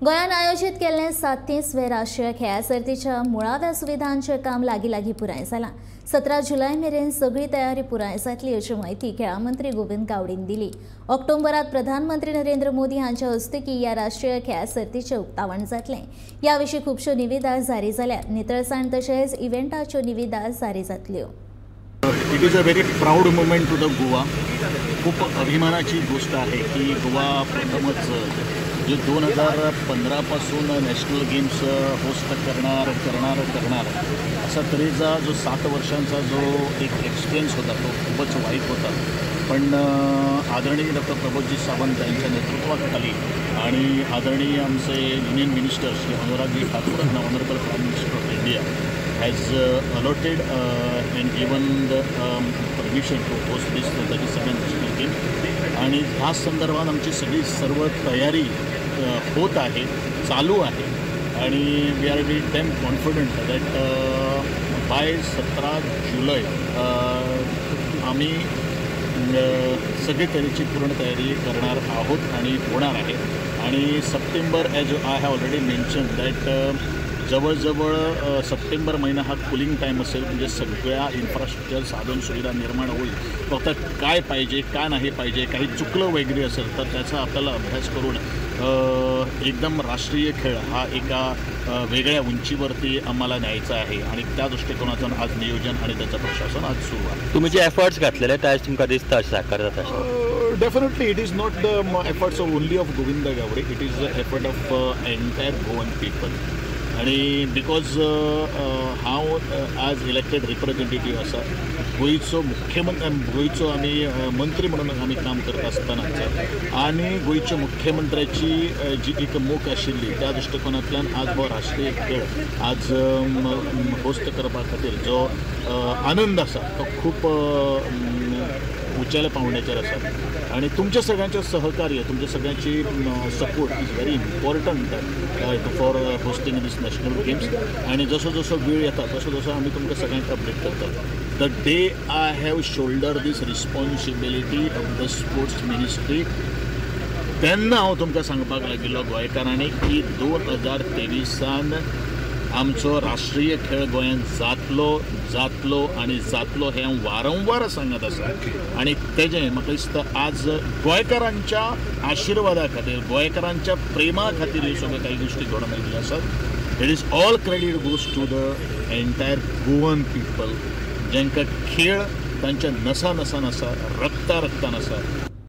गोयान आयोजित केल्ले 37वे राष्ट्रीय खेळा सर्तीच्या मुळाव्या सुविधांचे काम लागी पुराय जाला। 17 जुलय मेरेन सगळी तयारी पुराय जातली अशी माहिती खेळा मंत्री गोविंद गावडेन दिली। ऑक्टोबरात प्रधानमंत्री नरेंद्र मोदी हांच्या हस्तुकी या राष्ट्रीय खेळा सर्तीचे उक्तावण जातले। याविषयी खूपशो निविदा जारी जाल्यात। नितळसाण तशेंच इव्हेंटाच्यो निविदा जारी जातल्यो। It is a very proud moment to the Goa. खूप अभिमानाची गोष्ट आहे की गोवा प्रथमच जे 2015 पासून नॅशनल गेम्स होस्ट करणार असा तऱ्हेचा जो 7 वर्षांचा जो एक एक्सपिरियन्स होता तो खूपच वाईट होता। पण आदरणीय डॉक्टर प्रबोधजी सावंत यांच्या नेतृत्वाखाली आणि आदरणीय आमचे युनियन मिनिस्टर श्री अनुरागजी ठाकूर आणि honourable prime minister of India has allotted and given the permission to host this 37th national game आणि ह्या संदर्भात आमची सर्व तयारी होत आहे, चालू आहे आणि we are very damn confident that by 17 जुलै आम्ही सगळी तऱ्हेची पूर्ण तयारी करणार आहोत आणि होणार आहे। आणि September as I have already mention that जवळजवळ सप्टेंबर महिना हा कूलिंग टाईम असेल, म्हणजे सगळ्या इन्फ्रास्ट्रक्चर साधन सुविधा निर्माण होईल। फक्त काय पाहिजे काय नाही पाहिजे, काही चुकलं वगैरे असेल तर त्याचा आपल्याला अभ्यास करून एकदम राष्ट्रीय खेळ हा एका वेगळ्या उंचीवरती आम्हाला न्यायचा आहे आणि त्या दृष्टिकोनातून आज नियोजन आणि त्याचं प्रशासन आज सुरू आहे। तुम्ही जे एफर्ट्स घातलेले त्याच तुमकां दिसता साकार जाता? Definitely it is not the efforts of only of Govinda Gaude, it is the effort of entire Goan people. आणि बिकॉज हांव आज इलेक्टेड रिप्रेझेंटेटिव्ह आसा, गोंयचो गोंयचो आमी मंत्री म्हणून आमी काम करता आसतनाच आणि गोंयच्या मुख्यमंत्र्याची जी एक मोख आशिल्ली त्या दृष्टिकोनांतल्यान आज हो राष्ट्रीय खेळ आज होस्ट करपा खातीर जो आनंद आसा तो खूप उंचेल्या पावंड्याचेर आसा आणि तुमच्या सगळ्यांचे सहकार्य, तुमच्या सगळ्यांची support is very important for hosting these national games. आणि जसो जसो वेळ येता तसो आमी तुमकां सगळ्यांक अपडेट करतात। The day I have shoulder these responsibility of the sports ministry तेन्ना हांव तुमकां सांगपाक लागिल्लो गोंयकारांनी की 2023 आमचो राष्ट्रीय खेळ गोंयांत जातलो हे हांव वारंवार सांगत आसा। आणि तेजें म्हाका दिसता आज गोंयकारांच्या आशिर्वादा खातीर, गोंयकारांच्या प्रेमा खातीर ह्यो सगळ्यो काही गोश्टी घडोवन आयिल्ल्यो आसात। It is all credit goes to the entire Goan people, जांकां खेळ तांच्या नसा नसान आसा, रक्तान आसा